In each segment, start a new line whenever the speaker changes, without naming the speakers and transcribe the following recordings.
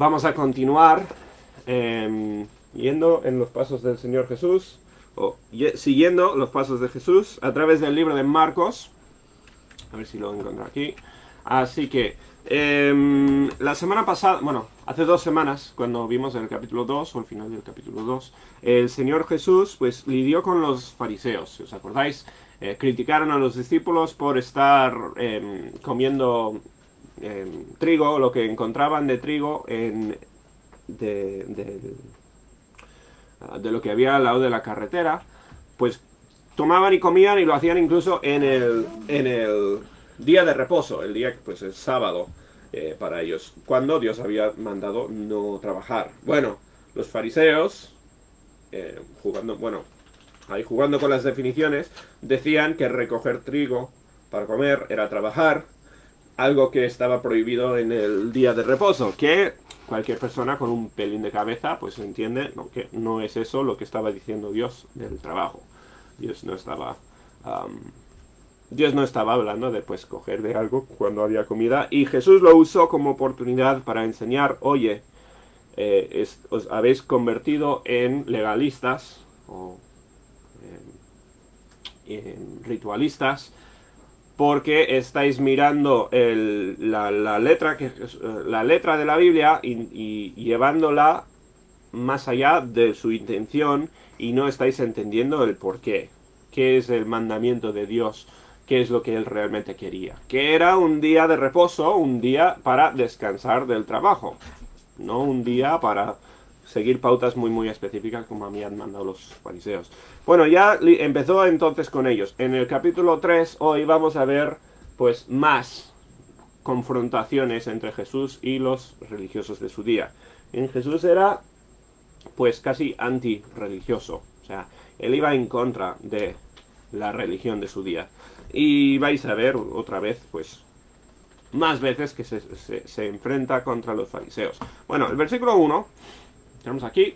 Vamos a continuar yendo en los pasos del Señor Jesús, siguiendo los pasos de Jesús a través del libro de Marcos. A ver si lo encuentro aquí. Así que la semana pasada, bueno, hace 2 semanas, cuando vimos el capítulo 2, o el final del capítulo 2, el Señor Jesús pues lidió con los fariseos, si os acordáis. Criticaron a los discípulos por estar comiendo trigo, lo que encontraban de trigo de lo que había al lado de la carretera, pues tomaban y comían y lo hacían incluso en el día de reposo, el día, pues el sábado, para ellos, cuando Dios había mandado no trabajar. Bueno, los fariseos, jugando con las definiciones, decían que recoger trigo para comer era trabajar, algo que estaba prohibido en el día de reposo, que cualquier persona con un pelín de cabeza pues entiende, ¿no?, que no es eso lo que estaba diciendo Dios del trabajo. Dios no estaba hablando de pues coger de algo cuando había comida, y Jesús lo usó como oportunidad para enseñar: oye, os habéis convertido en legalistas o en ritualistas, porque estáis mirando la letra de la Biblia y llevándola más allá de su intención, y no estáis entendiendo el porqué. ¿Qué es el mandamiento de Dios? ¿Qué es lo que Él realmente quería? Que era un día de reposo, un día para descansar del trabajo, no un día para seguir pautas muy específicas como habían mandado los fariseos. Bueno, ya empezó entonces con ellos. En el capítulo 3 hoy vamos a ver pues más confrontaciones entre Jesús y los religiosos de su día. Jesús era pues casi antirreligioso, o sea, él iba en contra de la religión de su día. Y vais a ver otra vez pues más veces que se enfrenta contra los fariseos. Bueno, el versículo 1, tenemos aquí,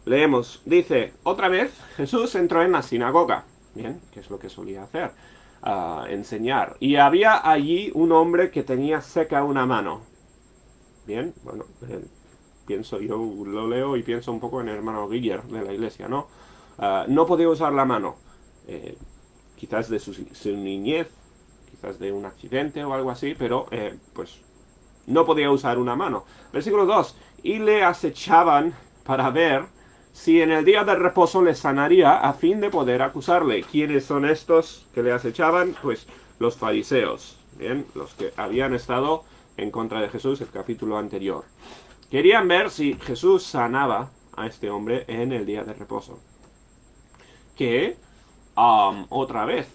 leemos, dice: otra vez Jesús entró en la sinagoga. Bien, que es lo que solía hacer, enseñar. Y había allí un hombre que tenía seca una mano. Bien, bueno, yo lo leo y pienso un poco en el hermano Guiller de la iglesia, ¿no? No podía usar la mano, quizás de su niñez, quizás de un accidente o algo así, pero pues no podía usar una mano. Versículo 2, y le acechaban para ver si en el día del reposo le sanaría, a fin de poder acusarle. ¿Quiénes son estos que le acechaban? Pues los fariseos, bien, los que habían estado en contra de Jesús el capítulo anterior. Querían ver si Jesús sanaba a este hombre en el día de reposo. Que, otra vez,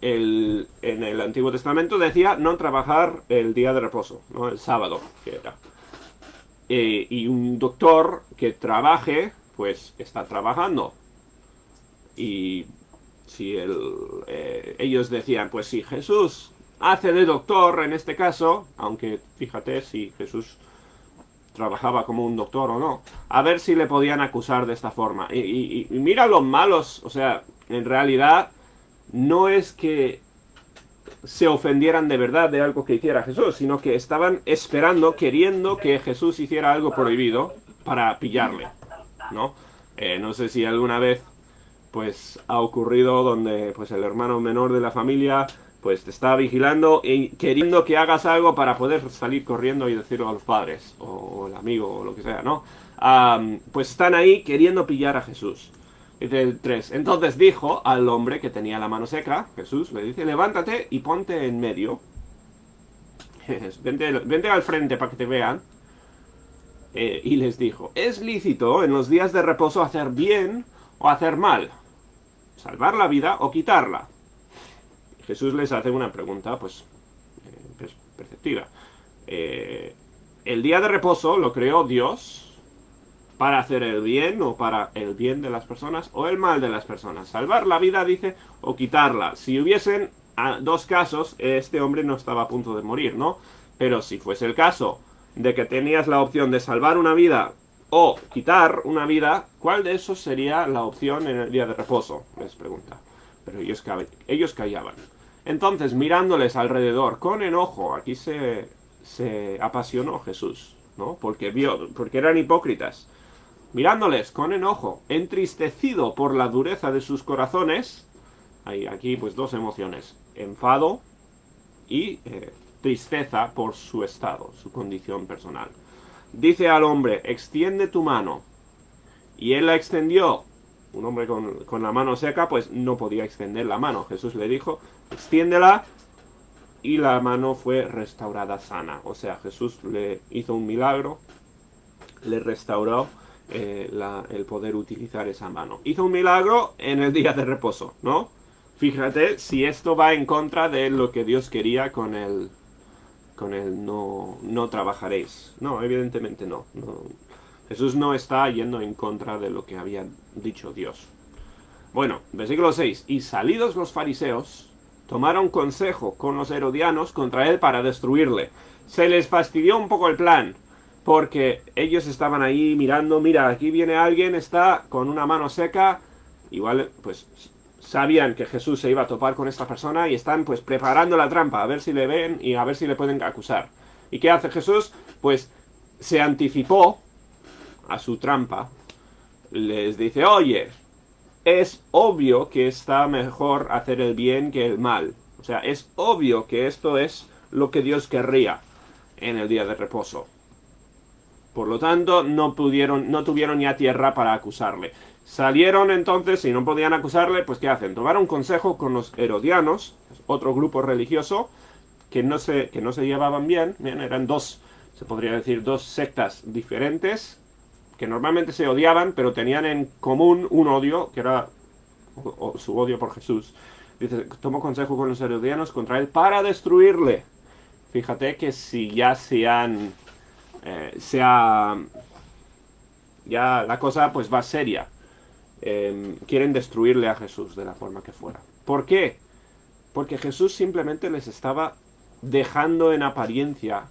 en el Antiguo Testamento decía no trabajar el día de reposo, ¿no? El sábado, que era. Y un doctor que trabaje, pues está trabajando. Y si ellos decían, pues si Jesús hace de doctor en este caso, aunque fíjate si Jesús trabajaba como un doctor o no, a ver si le podían acusar de esta forma. Y mira los malos, o sea, en realidad no es que se ofendieran de verdad de algo que hiciera Jesús, sino que estaban esperando, queriendo que Jesús hiciera algo prohibido para pillarle, ¿no? No sé si alguna vez pues ha ocurrido donde pues el hermano menor de la familia pues te está vigilando y queriendo que hagas algo para poder salir corriendo y decirlo a los padres o el amigo o lo que sea, ¿no? Pues están ahí queriendo pillar a Jesús. Dice el 3. Entonces dijo al hombre que tenía la mano seca, Jesús le dice: levántate y ponte en medio. Vente al frente para que te vean. Y les dijo: ¿es lícito en los días de reposo hacer bien o hacer mal? ¿Salvar la vida o quitarla? Jesús les hace una pregunta, pues, perceptiva. El día de reposo lo creó Dios para hacer el bien o para el bien de las personas o el mal de las personas. Salvar la vida, dice, o quitarla. Si hubiesen 2 casos, este hombre no estaba a punto de morir, ¿no? Pero si fuese el caso de que tenías la opción de salvar una vida o quitar una vida, ¿cuál de esos sería la opción en el día de reposo? Les pregunta. Pero ellos callaban. Entonces, mirándoles alrededor con enojo, aquí se apasionó Jesús. ¿no? Porque eran hipócritas. Mirándoles con enojo, entristecido por la dureza de sus corazones, hay aquí pues dos emociones, enfado y tristeza por su estado, su condición personal. Dice al hombre, extiende tu mano. Y él la extendió. Un hombre con la mano seca, pues no podía extender la mano. Jesús le dijo, extiéndela, y la mano fue restaurada sana. O sea, Jesús le hizo un milagro, le restauró el poder utilizar esa mano. Hizo un milagro en el día de reposo, ¿no? Fíjate si esto va en contra de lo que Dios quería con el no trabajaréis. No, evidentemente no. Jesús no está yendo en contra de lo que había dicho Dios. Bueno, versículo 6. Y salidos los fariseos, tomaron consejo con los herodianos contra él para destruirle. Se les fastidió un poco el plan, porque ellos estaban ahí mirando, mira, aquí viene alguien, está con una mano seca, igual, pues, sabían que Jesús se iba a topar con esta persona y están, pues, preparando la trampa, a ver si le ven y a ver si le pueden acusar. ¿Y qué hace Jesús? Pues, se anticipó a su trampa, les dice, oye, es obvio que está mejor hacer el bien que el mal. O sea, es obvio que esto es lo que Dios querría en el día de reposo. Por lo tanto, no tuvieron ya tierra para acusarle. Salieron entonces, si no podían acusarle, pues ¿qué hacen? Tomaron consejo con los herodianos, otro grupo religioso, que no se llevaban bien, eran dos, se podría decir, dos sectas diferentes, que normalmente se odiaban, pero tenían en común un odio, que era su odio por Jesús. Dice, tomó consejo con los herodianos contra él para destruirle. Fíjate que si ya ya la cosa pues va seria. Quieren destruirle a Jesús de la forma que fuera. ¿Por qué? Porque Jesús simplemente les estaba dejando en apariencia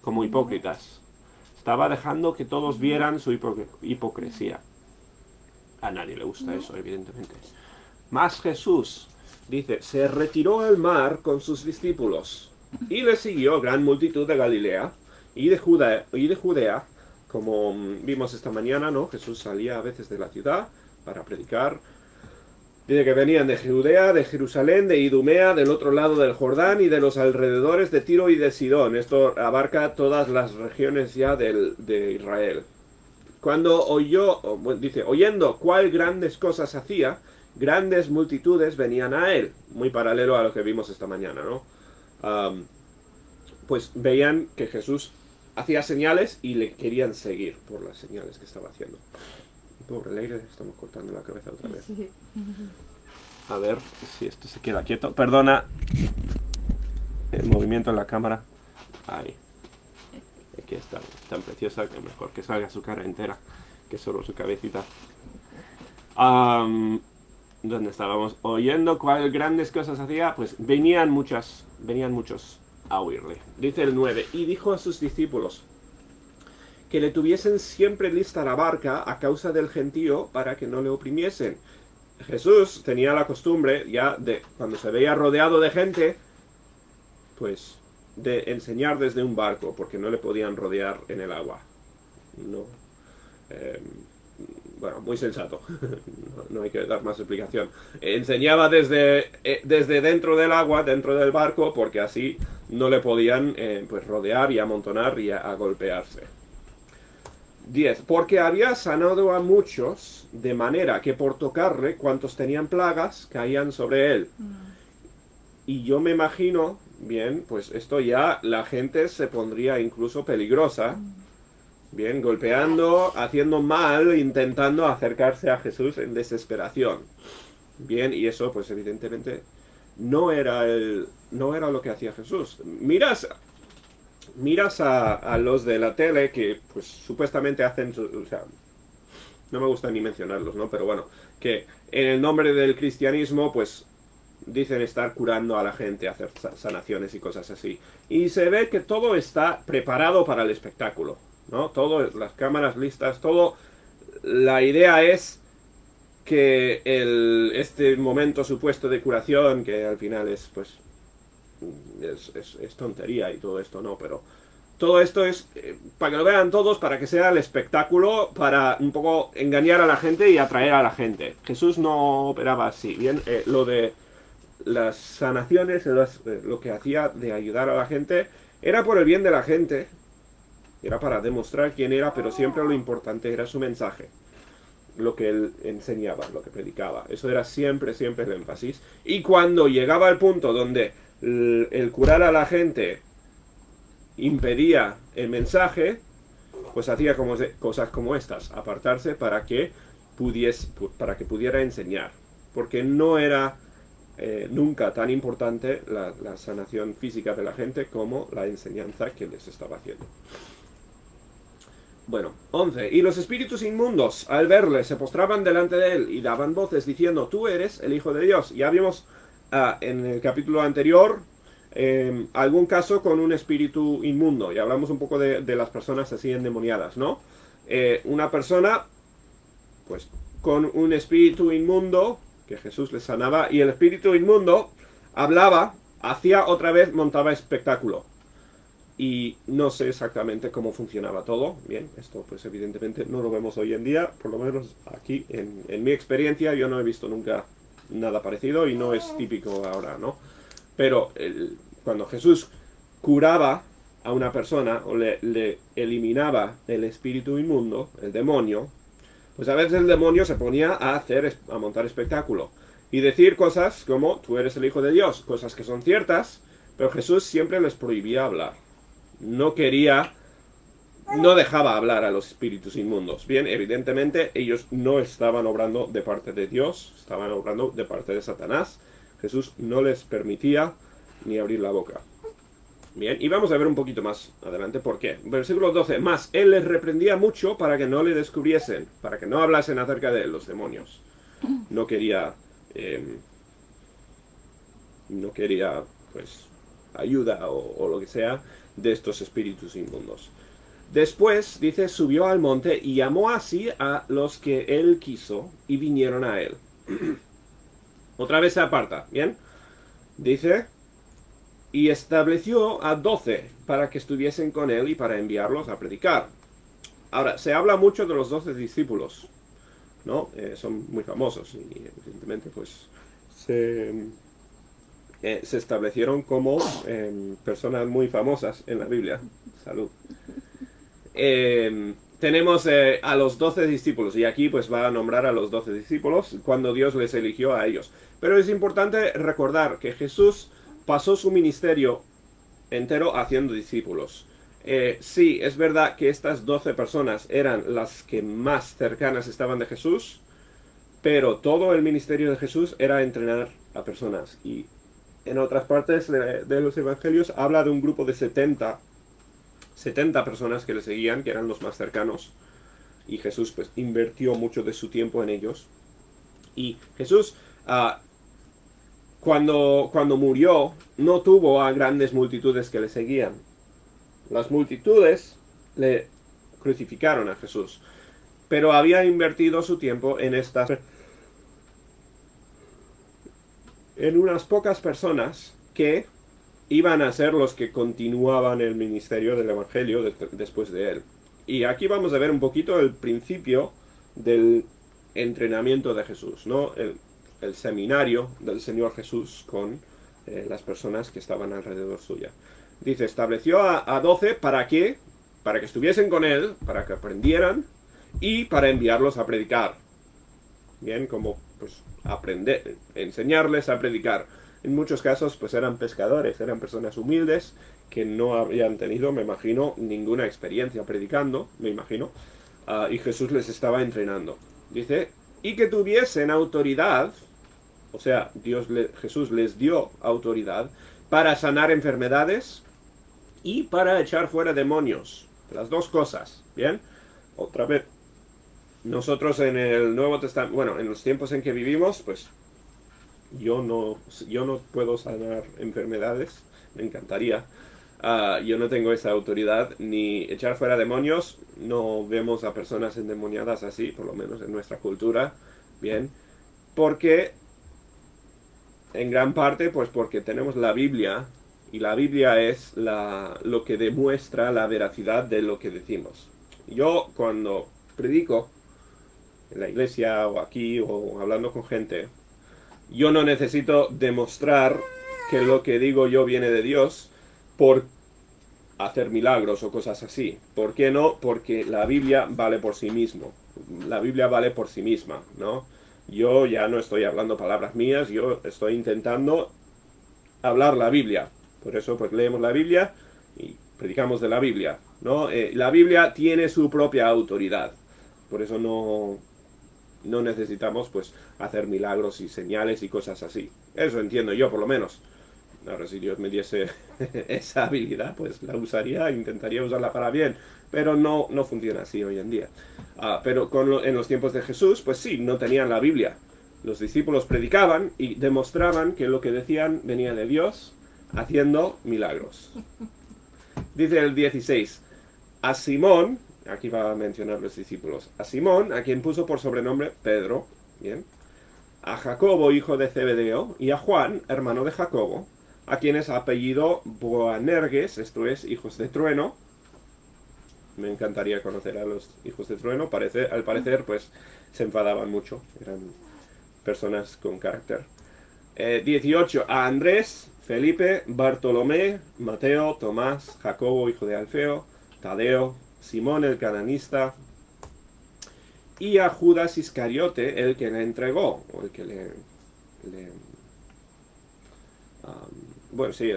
como hipócritas. Estaba dejando que todos vieran su hipocresía. A nadie le gusta eso, evidentemente. Mas Jesús, dice, se retiró al mar con sus discípulos y le siguió gran multitud de Galilea y de Judea, como vimos esta mañana, ¿no? Jesús salía a veces de la ciudad para predicar. Dice que venían de Judea, de Jerusalén, de Idumea, del otro lado del Jordán y de los alrededores de Tiro y de Sidón. Esto abarca todas las regiones ya de Israel. Cuando oyendo cuál grandes cosas hacía, grandes multitudes venían a él. Muy paralelo a lo que vimos esta mañana, ¿no? Pues veían que Jesús hacía señales y le querían seguir por las señales que estaba haciendo. Pobre Leire, estamos cortando la cabeza otra vez. Sí. A ver si esto se queda quieto. Perdona el movimiento en la cámara. Ahí. Aquí está, tan preciosa que mejor que salga su cara entera que solo su cabecita. ¿Dónde estábamos? Oyendo cuál grandes cosas hacía, pues venían muchos a oírle. Dice el 9, y dijo a sus discípulos que le tuviesen siempre lista la barca a causa del gentío para que no le oprimiesen. Jesús tenía la costumbre ya de, cuando se veía rodeado de gente, pues de enseñar desde un barco, porque no le podían rodear en el agua. No. Bueno, muy sensato. No hay que dar más explicación. Enseñaba desde dentro del agua, dentro del barco, porque así no le podían pues rodear y amontonar y a golpearse. 10. Porque había sanado a muchos, de manera que por tocarle, cuantos tenían plagas, caían sobre él. Y yo me imagino, bien, pues esto ya la gente se pondría incluso peligrosa, bien, golpeando, haciendo mal, intentando acercarse a Jesús en desesperación. Bien, y eso pues evidentemente no era lo que hacía Jesús. Miras a los de la tele que pues supuestamente hacen, o sea, no me gusta ni mencionarlos, ¿no? Pero bueno, que en el nombre del cristianismo pues dicen estar curando a la gente, hacer sanaciones y cosas así. Y se ve que todo está preparado para el espectáculo, ¿no? Todo, las cámaras listas, todo. La idea es que este momento supuesto de curación, que al final es pues es tontería y todo esto, no, pero todo esto es para que lo vean todos, para que sea el espectáculo, para un poco engañar a la gente y atraer a la gente. Jesús no operaba así. Bien, lo de las sanaciones, lo que hacía de ayudar a la gente, era por el bien de la gente, era para demostrar quién era, pero siempre lo importante era su mensaje, lo que él enseñaba, lo que predicaba. Eso era siempre, siempre el énfasis. Y cuando llegaba al punto donde el curar a la gente impedía el mensaje, pues hacía cosas como estas, apartarse para que pudiera enseñar. Porque no era nunca tan importante la sanación física de la gente como la enseñanza que les estaba haciendo. Bueno, 11. Y los espíritus inmundos, al verle, se postraban delante de él y daban voces diciendo, tú eres el Hijo de Dios. Ya vimos en el capítulo anterior algún caso con un espíritu inmundo. Y hablamos un poco de las personas así endemoniadas, ¿no? Una persona, pues, con un espíritu inmundo, que Jesús les sanaba, y el espíritu inmundo hablaba, hacía otra vez, montaba espectáculo. Y no sé exactamente cómo funcionaba todo. Bien, esto pues evidentemente no lo vemos hoy en día, por lo menos aquí en mi experiencia yo no he visto nunca nada parecido y no es típico ahora, ¿no? Pero cuando Jesús curaba a una persona o le eliminaba el espíritu inmundo, el demonio, pues a veces el demonio se ponía a montar espectáculo y decir cosas como tú eres el Hijo de Dios, cosas que son ciertas, pero Jesús siempre les prohibía hablar. No dejaba hablar a los espíritus inmundos. Bien, evidentemente ellos no estaban obrando de parte de Dios, estaban obrando de parte de Satanás. Jesús no les permitía ni abrir la boca. Bien, y vamos a ver un poquito más adelante por qué. Versículo 12. Más, él les reprendía mucho para que no le descubriesen, para que no hablasen acerca de él, los demonios. No quería, pues, ayuda o lo que sea de estos espíritus inmundos. Después, dice, subió al monte y llamó así a los que él quiso y vinieron a él. Otra vez se aparta, ¿bien? Dice, y estableció a 12 para que estuviesen con él y para enviarlos a predicar. Ahora, se habla mucho de los 12 discípulos, ¿no? Son muy famosos y evidentemente pues se establecieron como personas muy famosas en la Biblia. Salud. Tenemos a los 12 discípulos y aquí pues va a nombrar a los 12 discípulos cuando Dios les eligió a ellos. Pero es importante recordar que Jesús pasó su ministerio entero haciendo discípulos. Sí, es verdad que estas 12 personas eran las que más cercanas estaban de Jesús, pero todo el ministerio de Jesús era entrenar a personas. Y en otras partes de los evangelios habla de un grupo de 70 personas que le seguían, que eran los más cercanos. Y Jesús pues invirtió mucho de su tiempo en ellos. Y Jesús, cuando murió, no tuvo a grandes multitudes que le seguían. Las multitudes le crucificaron a Jesús. Pero había invertido su tiempo en unas pocas personas que iban a ser los que continuaban el ministerio del Evangelio después de él. Y aquí vamos a ver un poquito el principio del entrenamiento de Jesús, ¿no? El seminario del Señor Jesús con las personas que estaban alrededor suya. Dice, estableció a 12 ¿para qué? Para que estuviesen con él, para que aprendieran y para enviarlos a predicar. Bien, como pues aprender, enseñarles a predicar. En muchos casos pues eran pescadores, eran personas humildes que no habían tenido, me imagino, ninguna experiencia predicando, me imagino, y Jesús les estaba entrenando. Dice, y que tuviesen autoridad, o sea, Jesús les dio autoridad para sanar enfermedades y para echar fuera demonios. Las dos cosas, ¿bien? Otra vez, nosotros en el Nuevo Testamento, bueno, en los tiempos en que vivimos, pues yo no puedo sanar enfermedades, me encantaría. Yo no tengo esa autoridad, ni echar fuera demonios. No vemos a personas endemoniadas así, por lo menos en nuestra cultura, bien, porque en gran parte, pues porque tenemos la Biblia Y la Biblia es lo que demuestra la veracidad de lo que decimos. Yo cuando predico en la iglesia o aquí o hablando con gente, yo no necesito demostrar que lo que digo yo viene de Dios por hacer milagros o cosas así. ¿Por qué no? Porque la Biblia vale por sí mismo. La Biblia vale por sí misma, ¿no? Yo ya no estoy hablando palabras mías, yo estoy intentando hablar la Biblia. Por eso pues leemos la Biblia y predicamos de la Biblia, ¿no? La Biblia tiene su propia autoridad. Por eso no necesitamos pues hacer milagros y señales y cosas así. Eso entiendo yo por lo menos. Ahora si Dios me diese esa habilidad pues la usaría, intentaría usarla para bien, pero no funciona así hoy en día. Pero en los tiempos de Jesús pues sí, no tenían la Biblia. Los discípulos predicaban y demostraban que lo que decían venía de Dios haciendo milagros. Dice el 16, a Simón, aquí va a mencionar los discípulos, a Simón, a quien puso por sobrenombre Pedro, bien, a Jacobo, hijo de Zebedeo, y a Juan, hermano de Jacobo, a quienes apellido Boanerges, esto es, hijos de trueno. Me encantaría conocer a los hijos de trueno, al parecer, pues, se enfadaban mucho, eran personas con carácter. 18, a Andrés, Felipe, Bartolomé, Mateo, Tomás, Jacobo, hijo de Alfeo, Tadeo, Simón el cananista, y a Judas Iscariote, el que le entregó, o el que el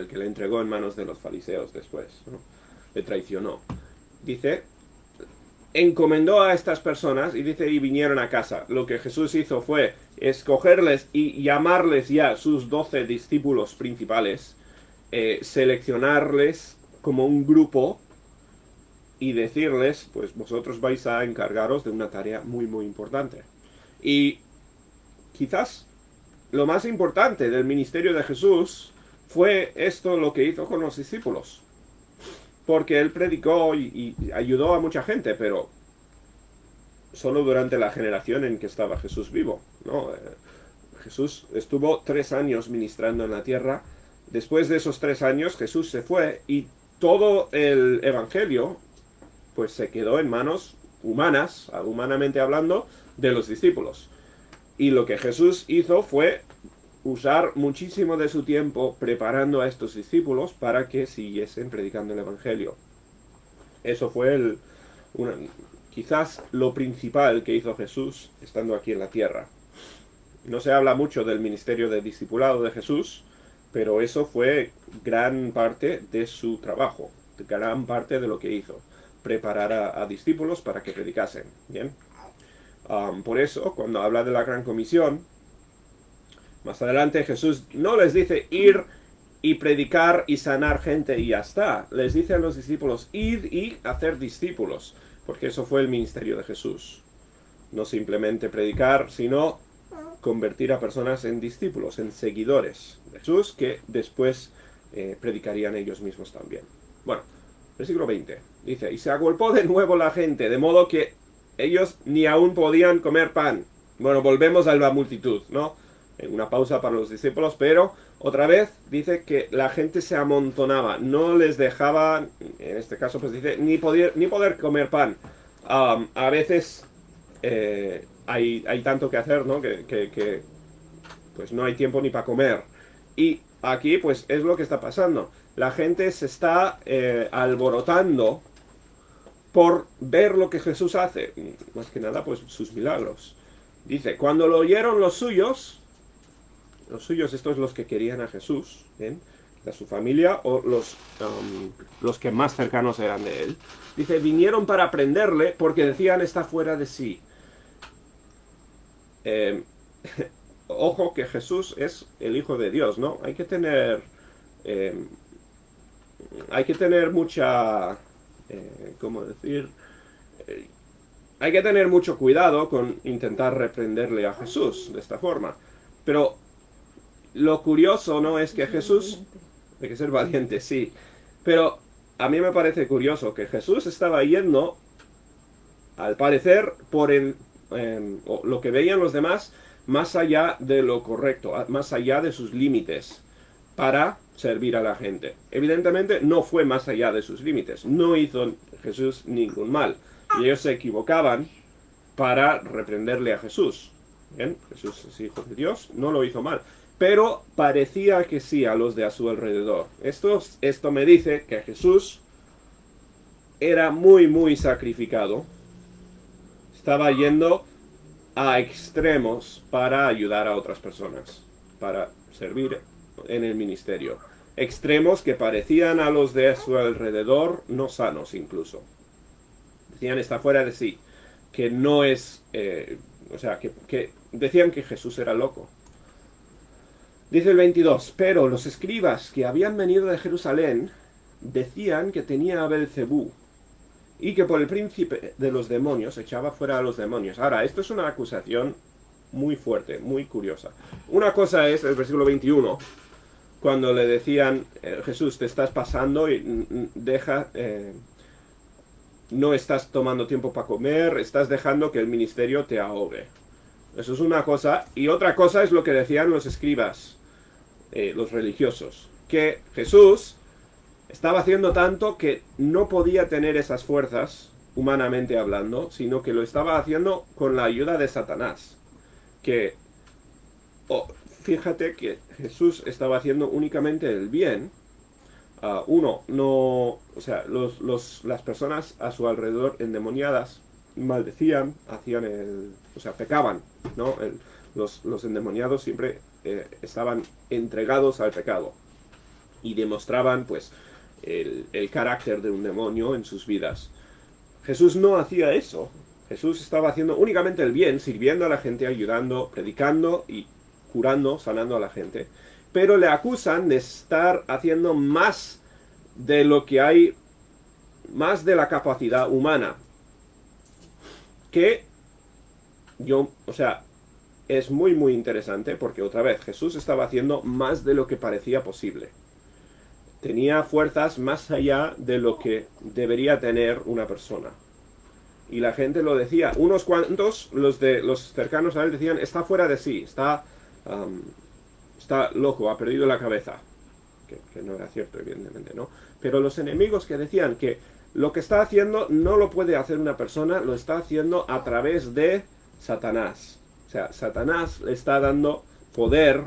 que le entregó en manos de los fariseos después, ¿no? Le traicionó. Dice, encomendó a estas personas y dice, y vinieron a casa. Lo que Jesús hizo fue escogerles y llamarles ya sus 12 discípulos principales, seleccionarles como un grupo y decirles, pues vosotros vais a encargaros de una tarea muy muy importante. Y quizás lo más importante del ministerio de Jesús fue esto lo que hizo con los discípulos. Porque él predicó y ayudó a mucha gente, pero solo durante la generación en que estaba Jesús vivo, ¿no? Jesús estuvo 3 años ministrando en la tierra. Después de esos 3 años Jesús se fue y todo el evangelio pues se quedó en manos humanas, humanamente hablando, de los discípulos. Y lo que Jesús hizo fue usar muchísimo de su tiempo preparando a estos discípulos para que siguiesen predicando el evangelio. Eso fue quizás lo principal que hizo Jesús estando aquí en la tierra. No se habla mucho del ministerio de discipulado de Jesús, pero eso fue gran parte de su trabajo, gran parte de lo que hizo, preparar a discípulos para que predicasen. ¿Bien? Por eso, cuando habla de la gran comisión, más adelante Jesús no les dice ir y predicar y sanar gente y ya está. Les dice a los discípulos, ir y hacer discípulos, porque eso fue el ministerio de Jesús. No simplemente predicar, sino convertir a personas en discípulos, en seguidores de Jesús, que después predicarían ellos mismos también. Bueno, versículo 20, dice, y se agolpó de nuevo la gente, de modo que ellos ni aún podían comer pan. Bueno, volvemos a la multitud, ¿no? En una pausa para los discípulos, pero otra vez dice que la gente se amontonaba, no les dejaba, en este caso pues dice, ni poder comer pan. A veces hay tanto que hacer, ¿no? Que pues no hay tiempo ni para comer. Y aquí pues es lo que está pasando. La gente se está alborotando por ver lo que Jesús hace. Más que nada pues sus milagros. Dice, cuando lo oyeron los suyos, estos son los que querían a Jesús, ¿bien? De su familia o los que más cercanos eran de él. Dice, vinieron para prenderle porque decían está fuera de sí. Ojo que Jesús es el Hijo de Dios, ¿no? Hay que tener mucha, ¿cómo decir? Hay que tener mucho cuidado con intentar reprenderle a Jesús de esta forma. Pero lo curioso, ¿no? Es que Jesús... Hay que ser valiente, sí. Pero a mí me parece curioso que Jesús estaba yendo, al parecer, por lo que veían los demás, más allá de lo correcto, más allá de sus límites. para servir a la gente. Evidentemente no fue más allá de sus límites. No hizo Jesús ningún mal. Y ellos se equivocaban para reprenderle a Jesús. Bien, Jesús es hijo de Dios, no lo hizo mal. Pero parecía que sí a los de a su alrededor. Esto me dice que Jesús era muy sacrificado. Estaba yendo a extremos para ayudar a otras personas, para servir en el ministerio. Extremos que parecían a los de su alrededor no sanos incluso. Decían, está fuera de sí, que no es, que decían que Jesús era loco. Dice el 22, pero los escribas que habían venido de Jerusalén decían que tenía a Belcebú y que por el príncipe de los demonios echaba fuera a los demonios. Ahora, esto es una acusación muy fuerte, muy curiosa. Una cosa es el versículo 21, cuando le decían, Jesús, te estás pasando y no estás tomando tiempo para comer, estás dejando que el ministerio te ahogue. Eso es una cosa. Y otra cosa es lo que decían los escribas, los religiosos, que Jesús estaba haciendo tanto que no podía tener esas fuerzas, humanamente hablando, sino que lo estaba haciendo con la ayuda de Satanás. Fíjate que Jesús estaba haciendo únicamente el bien. Las personas a su alrededor endemoniadas maldecían, pecaban, ¿no? Los endemoniados siempre estaban entregados al pecado y demostraban, pues, el carácter de un demonio en sus vidas. Jesús no hacía eso. Jesús estaba haciendo únicamente el bien, sirviendo a la gente, ayudando, predicando y curando, sanando a la gente. Pero le acusan de estar haciendo más de lo que hay, más de la capacidad humana. Es muy interesante porque otra vez Jesús estaba haciendo más de lo que parecía posible. Tenía fuerzas más allá de lo que debería tener una persona. Y la gente lo decía. Unos cuantos, los cercanos a él, decían, está fuera de sí, está loco, ha perdido la cabeza. Que no era cierto, evidentemente, ¿no? Pero los enemigos que decían que lo que está haciendo no lo puede hacer una persona, lo está haciendo a través de Satanás. O sea, Satanás le está dando poder,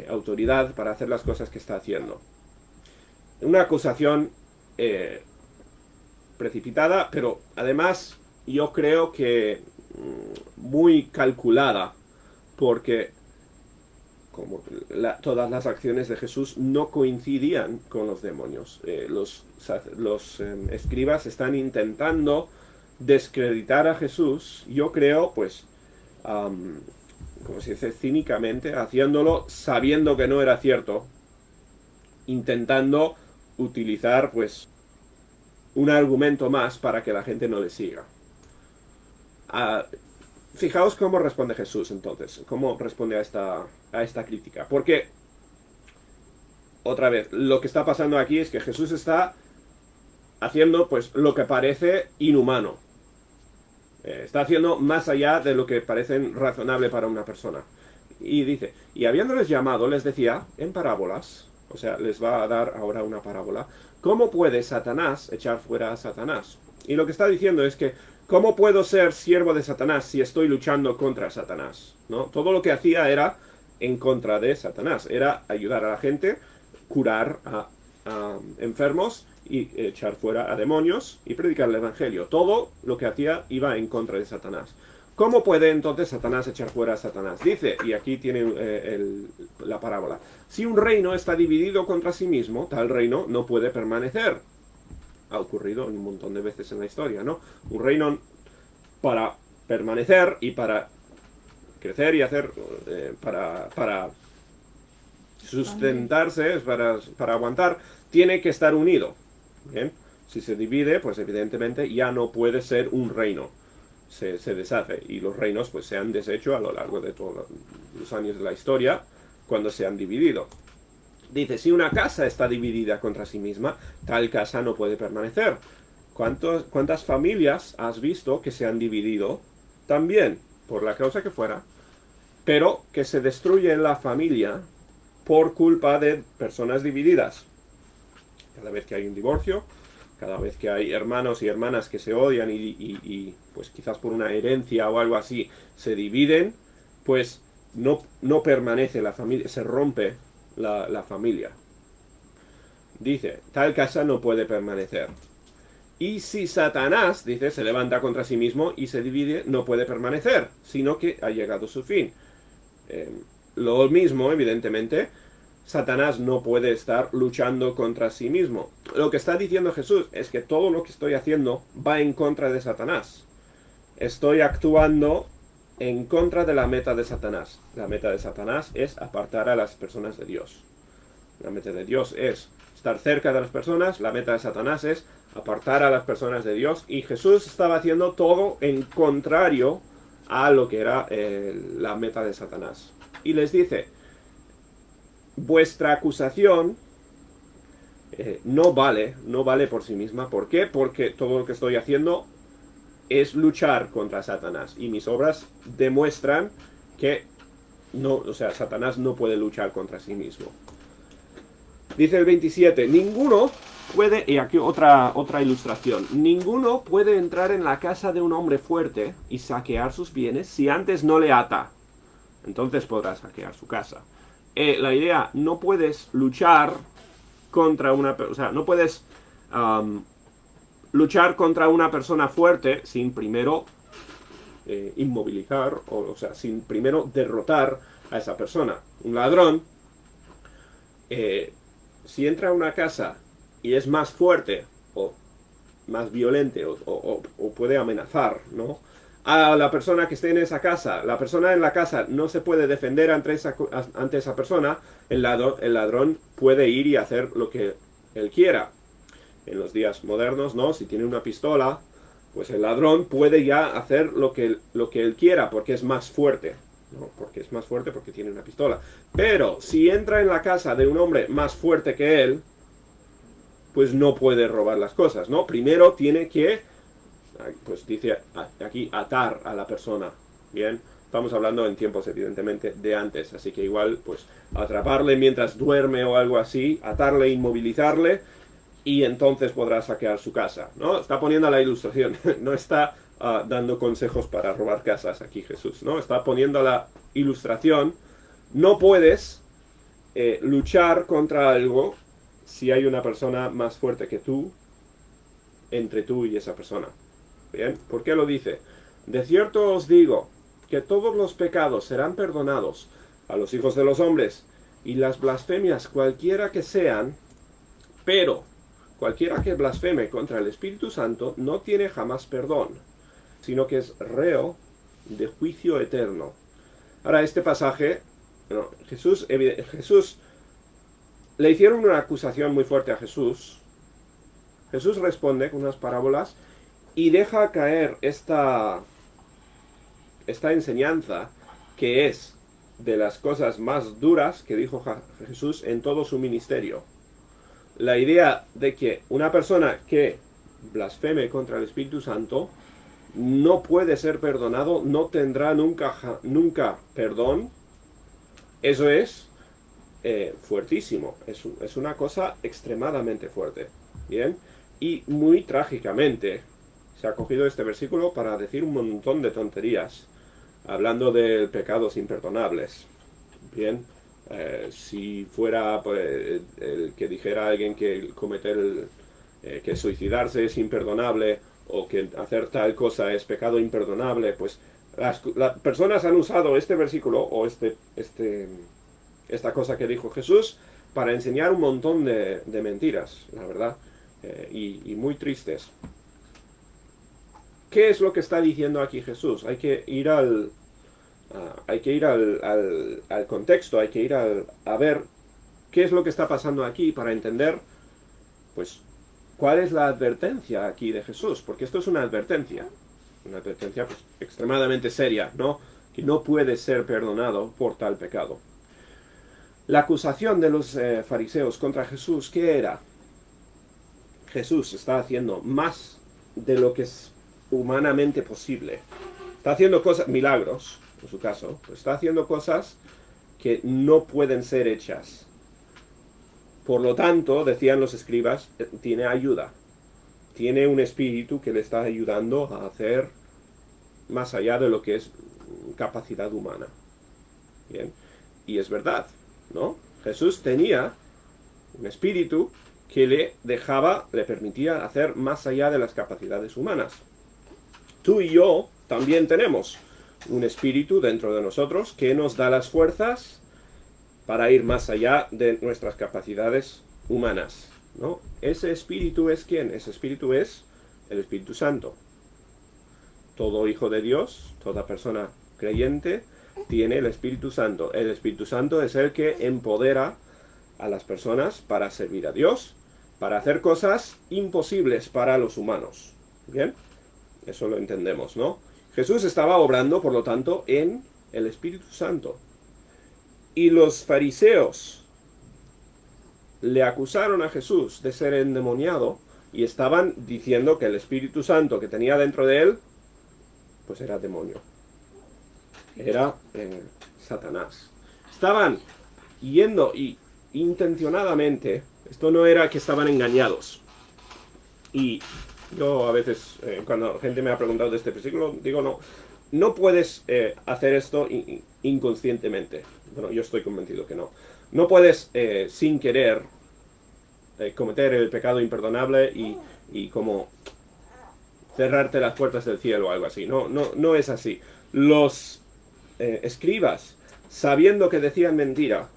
autoridad para hacer las cosas que está haciendo. Una acusación precipitada, pero además yo creo que muy calculada, porque todas las acciones de Jesús no coincidían con los demonios. Los escribas están intentando descreditar a Jesús, yo creo, pues, como se dice, cínicamente, haciéndolo sabiendo que no era cierto, intentando utilizar, pues, un argumento más para que la gente no le siga. Fijaos cómo responde Jesús entonces, cómo responde a esta crítica. Porque, otra vez, lo que está pasando aquí es que Jesús está haciendo, pues, lo que parece inhumano. Está haciendo más allá de lo que parece razonable para una persona. Y dice, y habiéndoles llamado, les decía, en parábolas, o sea, les va a dar ahora una parábola, ¿cómo puede Satanás echar fuera a Satanás? Y lo que está diciendo es que, ¿cómo puedo ser siervo de Satanás si estoy luchando contra Satanás? ¿No? Todo lo que hacía era en contra de Satanás. Era ayudar a la gente, curar a enfermos y echar fuera a demonios y predicar el evangelio. Todo lo que hacía iba en contra de Satanás. ¿Cómo puede entonces Satanás echar fuera a Satanás? Dice, y aquí tiene la parábola, si un reino está dividido contra sí mismo, tal reino no puede permanecer. Ha ocurrido un montón de veces en la historia, ¿no? Un reino, para permanecer y para crecer y hacer, para sustentarse, para aguantar, tiene que estar unido. ¿Bien? Si se divide, pues evidentemente ya no puede ser un reino. Se deshace. Y los reinos pues se han deshecho a lo largo de todos los años de la historia, cuando se han dividido. Dice, si una casa está dividida contra sí misma, tal casa no puede permanecer. ¿Cuántas familias has visto que se han dividido también, por la causa que fuera, pero que se destruye la familia por culpa de personas divididas. Cada vez que hay un divorcio, cada vez que hay hermanos y hermanas que se odian y pues quizás por una herencia o algo así se dividen, pues no permanece la familia, se rompe la familia. Dice, tal casa no puede permanecer. Y si Satanás, dice, se levanta contra sí mismo y se divide, no puede permanecer, sino que ha llegado su fin. Lo mismo, evidentemente, Satanás no puede estar luchando contra sí mismo. Lo que está diciendo Jesús es que todo lo que estoy haciendo va en contra de Satanás. Estoy actuando en contra de la meta de Satanás. La meta de Satanás es apartar a las personas de Dios. La meta de Dios es estar cerca de las personas. La meta de Satanás es apartar a las personas de Dios. Y Jesús estaba haciendo todo en contrario a lo que era la meta de Satanás. Y les dice, vuestra acusación no vale por sí misma. ¿Por qué? Porque todo lo que estoy haciendo es luchar contra Satanás. Y mis obras demuestran que no, o sea, Satanás no puede luchar contra sí mismo. Dice el 27, ninguno puede, y aquí otra ilustración, ninguno puede entrar en la casa de un hombre fuerte y saquear sus bienes si antes no le ata. Entonces podrá saquear su casa. La idea, no puedes luchar contra una persona, o sea, no puedes luchar contra una persona fuerte sin primero inmovilizar, o sea, sin primero derrotar a esa persona. Un ladrón, si entra a una casa y es más fuerte o más violente o puede amenazar, ¿no?, a la persona que esté en esa casa, la persona en la casa no se puede defender ante esa persona, el ladrón puede ir y hacer lo que él quiera. En los días modernos, ¿no?, si tiene una pistola, pues el ladrón puede ya hacer lo que él quiera, porque es más fuerte, ¿no? Porque es más fuerte porque tiene una pistola. Pero si entra en la casa de un hombre más fuerte que él, pues no puede robar las cosas, ¿no? Primero tiene que, pues dice aquí, atar a la persona, ¿bien? Estamos hablando en tiempos, evidentemente, de antes, así que igual, pues, atraparle mientras duerme o algo así, atarle, inmovilizarle, y entonces podrá saquear su casa, ¿no? Está poniendo la ilustración, no está dando consejos para robar casas aquí Jesús, ¿no? Está poniendo la ilustración. No puedes luchar contra algo si hay una persona más fuerte que tú entre tú y esa persona. ¿Bien? ¿Por qué lo dice? De cierto os digo que todos los pecados serán perdonados a los hijos de los hombres y las blasfemias cualquiera que sean, pero cualquiera que blasfeme contra el Espíritu Santo no tiene jamás perdón, sino que es reo de juicio eterno. Ahora, este pasaje, bueno, Jesús le hicieron una acusación muy fuerte a Jesús. Jesús responde con unas parábolas y deja caer esta enseñanza, que es de las cosas más duras que dijo Jesús en todo su ministerio. La idea de que una persona que blasfeme contra el Espíritu Santo no puede ser perdonado, no tendrá nunca perdón. Eso es fuertísimo, es una cosa extremadamente fuerte, ¿bien? Y muy trágicamente se ha cogido este versículo para decir un montón de tonterías, hablando de pecados imperdonables, ¿bien? Si fuera pues, el que dijera a alguien que que suicidarse es imperdonable, o que hacer tal cosa es pecado imperdonable, pues las personas han usado este versículo o esta cosa que dijo Jesús para enseñar un montón de mentiras, la verdad, y muy tristes. ¿Qué es lo que está diciendo aquí Jesús? Hay que ir al contexto, hay que ir a ver qué es lo que está pasando aquí para entender, pues, cuál es la advertencia aquí de Jesús, porque esto es una advertencia pues, extremadamente seria, ¿no? Que no puede ser perdonado por tal pecado. La acusación de los fariseos contra Jesús, ¿qué era? Jesús está haciendo más de lo que es humanamente posible. Está haciendo cosas, milagros, en su caso, pues está haciendo cosas que no pueden ser hechas. Por lo tanto, decían los escribas, tiene ayuda. Tiene un espíritu que le está ayudando a hacer más allá de lo que es capacidad humana. Bien. Y es verdad, ¿no? Jesús tenía un espíritu que le permitía hacer más allá de las capacidades humanas. Tú y yo también tenemos un espíritu dentro de nosotros que nos da las fuerzas para ir más allá de nuestras capacidades humanas, ¿no? Ese espíritu es ¿quién? Ese espíritu es el Espíritu Santo. Todo hijo de Dios, toda persona creyente, tiene el Espíritu Santo. El Espíritu Santo es el que empodera a las personas para servir a Dios, para hacer cosas imposibles para los humanos. ¿Bien? Eso lo entendemos, ¿no? Jesús estaba obrando, por lo tanto, en el Espíritu Santo. Y los fariseos le acusaron a Jesús de ser endemoniado y estaban diciendo que el Espíritu Santo que tenía dentro de él, pues era demonio. Era Satanás. Estaban yendo y intencionadamente, esto no era que estaban engañados. Y yo a veces, cuando gente me ha preguntado de este versículo, digo, no puedes hacer esto inconscientemente. Bueno, yo estoy convencido que no. No puedes, sin querer, cometer el pecado imperdonable y como cerrarte las puertas del cielo o algo así. No es así. Los escribas, sabiendo que decían mentira,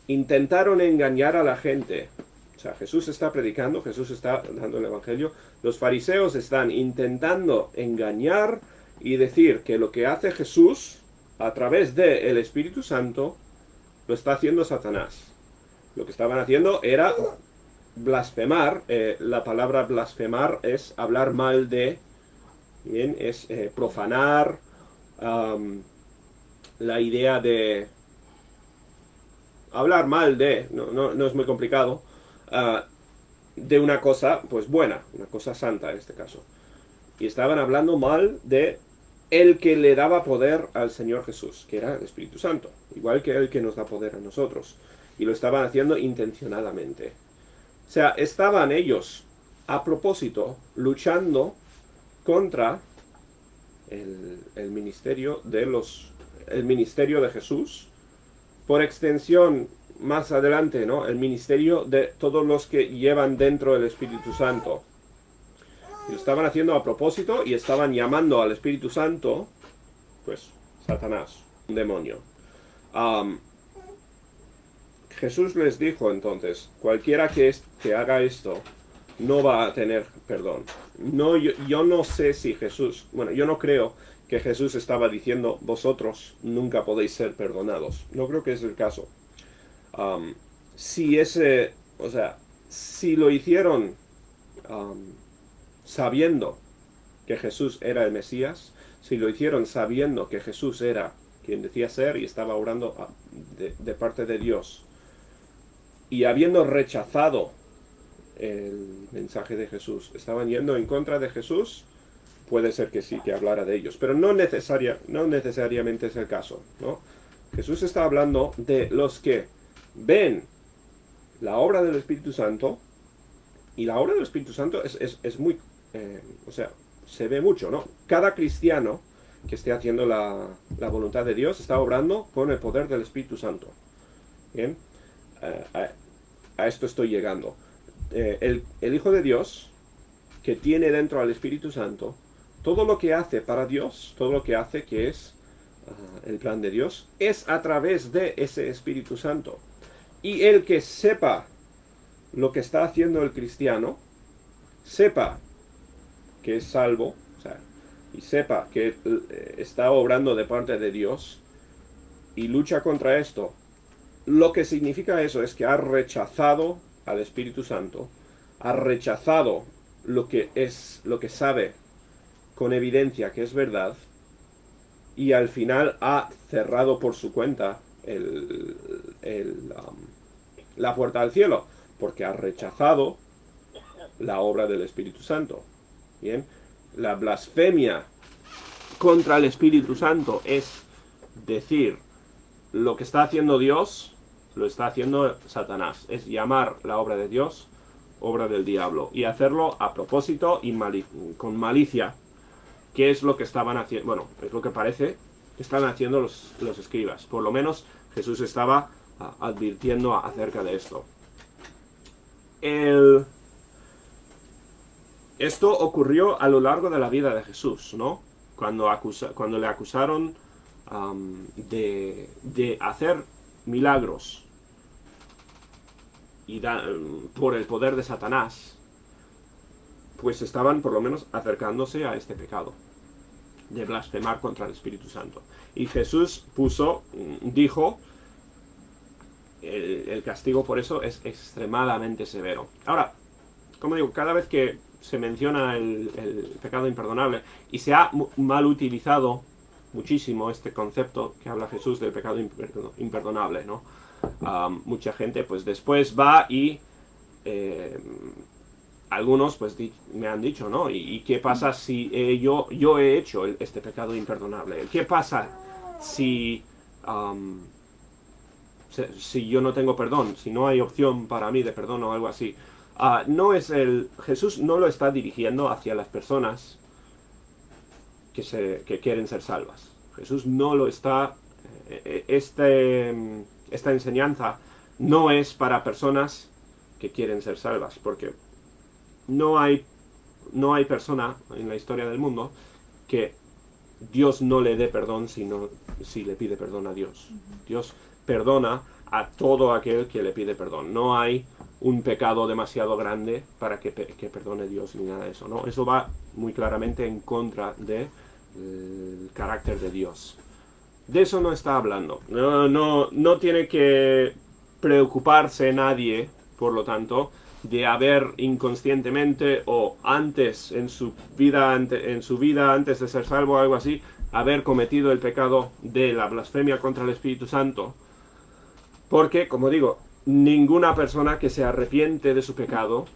intentaron engañar a la gente. O sea, Jesús está predicando, Jesús está dando el evangelio. Los fariseos están intentando engañar y decir que lo que hace Jesús a través del Espíritu Santo lo está haciendo Satanás. Lo que estaban haciendo era blasfemar. La palabra blasfemar es hablar mal de, bien, es profanar, la idea de hablar mal de, no es muy complicado, de una cosa pues buena, una cosa santa en este caso. Y estaban hablando mal de el que le daba poder al Señor Jesús, que era el Espíritu Santo, igual que el que nos da poder a nosotros. Y lo estaban haciendo intencionadamente. O sea, estaban ellos, a propósito, luchando contra el ministerio de Jesús, por extensión, más adelante, ¿no? El ministerio de todos los que llevan dentro el Espíritu Santo. Y lo estaban haciendo a propósito y estaban llamando al Espíritu Santo, pues, Satanás, un demonio. Jesús les dijo entonces, cualquiera que haga esto no va a tener perdón. Yo no sé si Jesús, bueno, yo no creo que Jesús estaba diciendo, vosotros nunca podéis ser perdonados. No creo que es el caso. Si lo hicieron sabiendo que Jesús era el Mesías, si lo hicieron sabiendo que Jesús era quien decía ser y estaba obrando de parte de Dios, y habiendo rechazado el mensaje de Jesús, estaban yendo en contra de Jesús, puede ser que sí, que hablara de ellos, pero no necesariamente es el caso, ¿no? Jesús está hablando de los que ven la obra del Espíritu Santo, y la obra del Espíritu Santo es muy, se ve mucho, ¿no? Cada cristiano que esté haciendo la voluntad de Dios está obrando con el poder del Espíritu Santo. Bien, a esto estoy llegando. El Hijo de Dios, que tiene dentro al Espíritu Santo, todo lo que hace para Dios, todo lo que hace que es el plan de Dios, es a través de ese Espíritu Santo. Y el que sepa lo que está haciendo el cristiano, sepa que es salvo, o sea, y sepa que está obrando de parte de Dios, y lucha contra esto, lo que significa eso es que ha rechazado al Espíritu Santo, ha rechazado lo que sabe con evidencia que es verdad, y al final ha cerrado por su cuenta la puerta al cielo, porque ha rechazado la obra del Espíritu Santo. Bien, la blasfemia contra el Espíritu Santo es decir lo que está haciendo Dios, lo está haciendo Satanás. Es llamar la obra de Dios obra del diablo. Y hacerlo a propósito y con malicia. ¿Qué es lo que estaban haciendo? Bueno, es lo que parece que están haciendo los escribas. Por lo menos Jesús estaba advirtiendo acerca de esto. Esto ocurrió a lo largo de la vida de Jesús, ¿no? Cuando le acusaron de hacer milagros y por el poder de Satanás, pues estaban por lo menos acercándose a este pecado de blasfemar contra el Espíritu Santo. Y Jesús dijo, el castigo por eso es extremadamente severo. Ahora, como digo, cada vez que se menciona el pecado imperdonable, y se ha mal utilizado muchísimo este concepto que habla Jesús del pecado imperdonable, ¿no? Mucha gente pues después va y algunos pues me han dicho, ¿no? ¿Y qué pasa si yo he hecho este pecado imperdonable? ¿Qué pasa si yo no tengo perdón? Si no hay opción para mí de perdón o algo así. Jesús no lo está dirigiendo hacia las personas que quieren ser salvas. Jesús no lo está... esta enseñanza no es para personas que quieren ser salvas, porque no hay persona en la historia del mundo que Dios no le dé perdón si le pide perdón a Dios. Dios perdona a todo aquel que le pide perdón. No hay un pecado demasiado grande para que perdone Dios ni nada de eso, ¿no? Eso va muy claramente en contra del carácter de Dios. De eso no está hablando. No tiene que preocuparse nadie, por lo tanto, de haber inconscientemente o antes en su vida antes de ser salvo o algo así, haber cometido el pecado de la blasfemia contra el Espíritu Santo. Porque, como digo, ninguna persona que se arrepiente de su pecado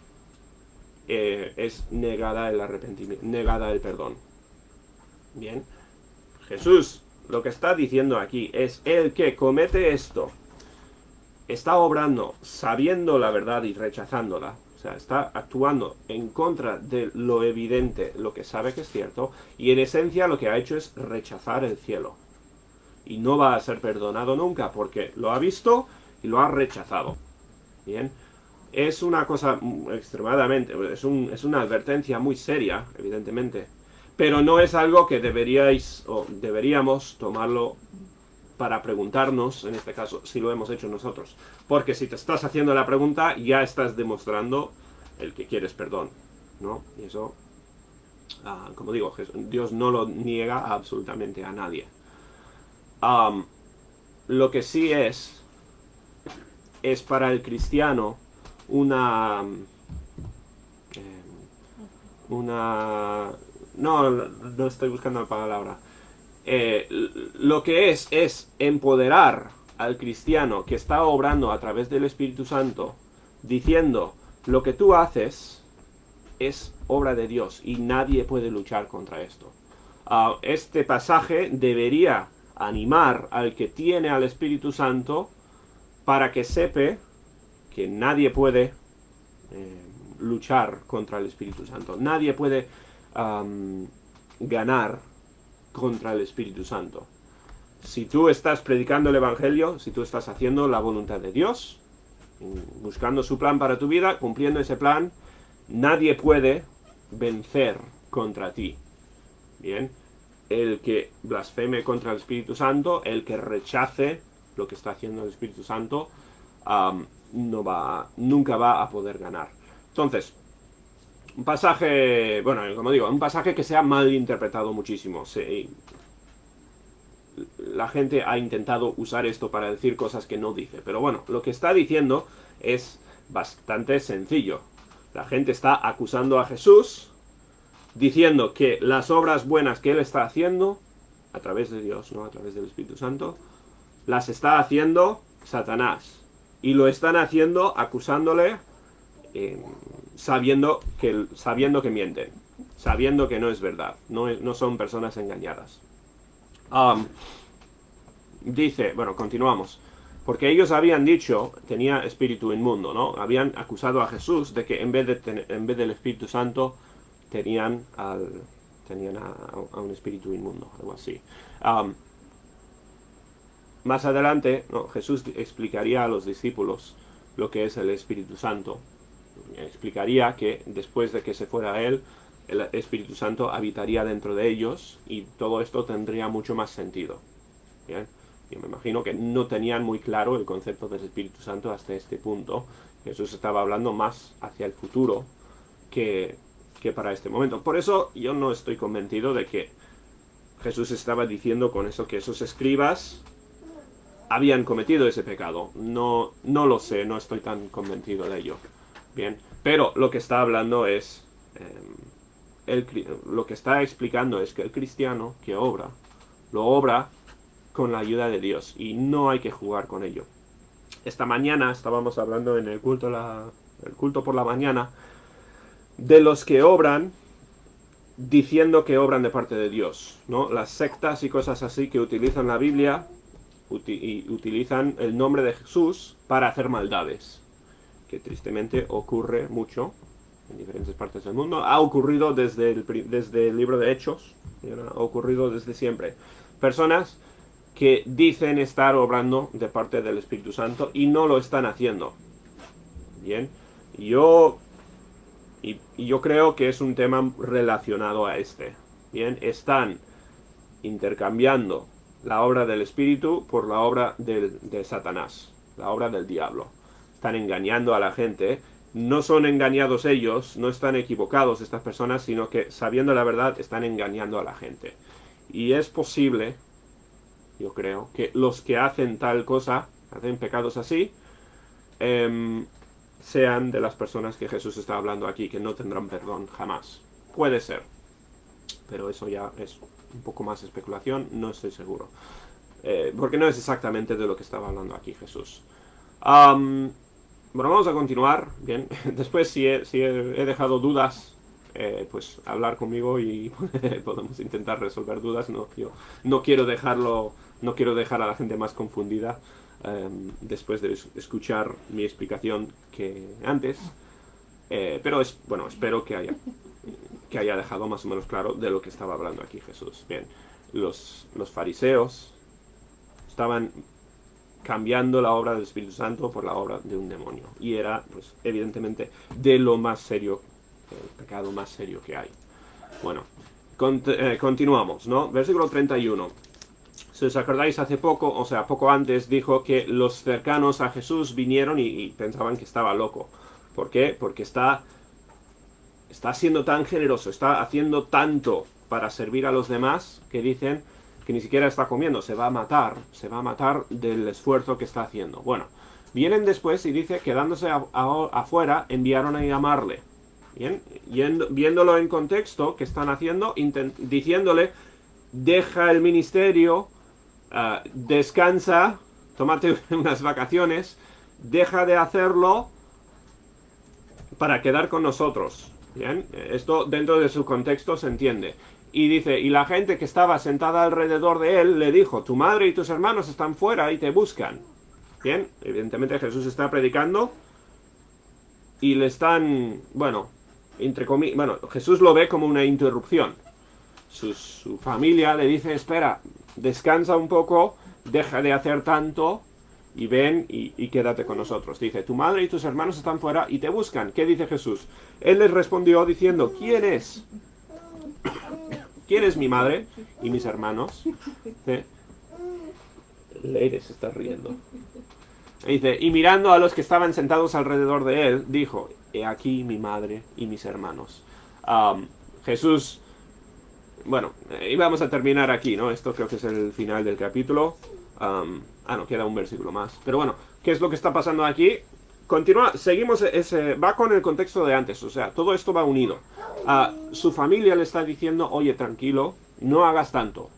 es negada el arrepentimiento, negada el perdón. Bien, Jesús lo que está diciendo aquí es: el que comete esto está obrando sabiendo la verdad y rechazándola. O sea, está actuando en contra de lo evidente, lo que sabe que es cierto, y en esencia lo que ha hecho es rechazar el cielo. Y no va a ser perdonado nunca, porque lo ha visto y lo ha rechazado. Bien, es una cosa extremadamente, es una advertencia muy seria, evidentemente, pero no es algo que deberíamos tomarlo para preguntarnos, en este caso, si lo hemos hecho nosotros. Porque si te estás haciendo la pregunta, ya estás demostrando el que quieres perdón, ¿no? Y eso, como digo, Dios no lo niega absolutamente a nadie. Lo que sí es para el cristiano no estoy buscando la palabra. Lo que es empoderar al cristiano que está obrando a través del Espíritu Santo, diciendo: lo que tú haces es obra de Dios y nadie puede luchar contra esto. Este pasaje debería animar al que tiene al Espíritu Santo para que sepa que nadie puede luchar contra el Espíritu Santo. Nadie puede ganar contra el Espíritu Santo. Si tú estás predicando el Evangelio, si tú estás haciendo la voluntad de Dios, buscando su plan para tu vida, cumpliendo ese plan, nadie puede vencer contra ti. Bien, el que blasfeme contra el Espíritu Santo, el que rechace lo que está haciendo el Espíritu Santo, nunca va a poder ganar. Entonces, un pasaje, bueno, como digo, un pasaje que se ha malinterpretado muchísimo. La gente ha intentado usar esto para decir cosas que no dice. Pero bueno, lo que está diciendo es bastante sencillo. La gente está acusando a Jesús, diciendo que las obras buenas que él está haciendo, a través de Dios, no a través del Espíritu Santo, las está haciendo Satanás. Y lo están haciendo acusándole, sabiendo que mienten, sabiendo que no es verdad, no son personas engañadas. dice, bueno, continuamos. Porque ellos habían dicho, tenía espíritu inmundo, ¿no? Habían acusado a Jesús de que en vez del Espíritu Santo tenían a un espíritu inmundo, algo así. Más adelante, no, Jesús explicaría a los discípulos lo que es el Espíritu Santo. Explicaría que después de que se fuera él, el Espíritu Santo habitaría dentro de ellos y todo esto tendría mucho más sentido. ¿Bien? Yo me imagino que no tenían muy claro el concepto del Espíritu Santo hasta este punto. Jesús estaba hablando más hacia el futuro que para este momento. Por eso yo no estoy convencido de que Jesús estaba diciendo con eso que esos escribas habían cometido ese pecado. No lo sé, no estoy tan convencido de ello. Bien, pero lo que está hablando es, lo que está explicando es que el cristiano que obra, lo obra con la ayuda de Dios y no hay que jugar con ello. Esta mañana estábamos hablando en el culto por la mañana de los que obran diciendo que obran de parte de Dios, ¿no? Las sectas y cosas así que utilizan la Biblia y utilizan el nombre de Jesús para hacer maldades, que tristemente ocurre mucho en diferentes partes del mundo. Ha ocurrido desde el libro de Hechos, ha ocurrido desde siempre. Personas que dicen estar obrando de parte del Espíritu Santo y no lo están haciendo. Bien, yo creo que es un tema relacionado a este. Bien, están intercambiando la obra del Espíritu por la obra de Satanás, la obra del diablo. Están engañando a la gente. No son engañados ellos, no están equivocados estas personas, sino que sabiendo la verdad están engañando a la gente. Y es posible, yo creo, que los que hacen tal cosa, hacen pecados así, sean de las personas que Jesús está hablando aquí, que no tendrán perdón jamás. Puede ser, pero eso ya es un poco más especulación, no estoy seguro. Porque no es exactamente de lo que estaba hablando aquí Jesús. Bueno, vamos a continuar. Bien, después si he dejado dudas, pues hablar conmigo y podemos intentar resolver dudas. Yo no quiero dejar a la gente más confundida después de escuchar mi explicación que antes. Pero espero que haya dejado más o menos claro de lo que estaba hablando aquí Jesús. Bien, los fariseos estaban cambiando la obra del Espíritu Santo por la obra de un demonio. Y era, pues, evidentemente, de lo más serio, el pecado más serio que hay. Bueno, continuamos, ¿no? Versículo 31. Si os acordáis, hace poco, o sea, poco antes, dijo que los cercanos a Jesús vinieron y pensaban que estaba loco. ¿Por qué? Porque está siendo tan generoso, está haciendo tanto para servir a los demás, que dicen que ni siquiera está comiendo, se va a matar del esfuerzo que está haciendo. Bueno, vienen después y dice, quedándose afuera, enviaron a llamarle. Bien, viéndolo en contexto, que están haciendo, diciéndole, deja el ministerio, descansa, tómate unas vacaciones, deja de hacerlo para quedar con nosotros. Bien, esto dentro de su contexto se entiende. Y dice, y la gente que estaba sentada alrededor de él le dijo, tu madre y tus hermanos están fuera y te buscan. Bien, evidentemente Jesús está predicando y le están, Jesús lo ve como una interrupción. Su familia le dice, espera, descansa un poco, deja de hacer tanto y ven y quédate con nosotros. Dice, tu madre y tus hermanos están fuera y te buscan. ¿Qué dice Jesús? Él les respondió diciendo, ¿quién es? ¿Quién es mi madre y mis hermanos? Leire se está riendo. Dice, y mirando a los que estaban sentados alrededor de él, dijo, he aquí mi madre y mis hermanos. Jesús, y vamos a terminar aquí, ¿no? Esto creo que es el final del capítulo. No, queda un versículo más. Pero bueno, ¿qué es lo que está pasando aquí? Continúa, seguimos, va con el contexto de antes, o sea, todo esto va unido. Su familia le está diciendo, oye, tranquilo, no hagas tanto,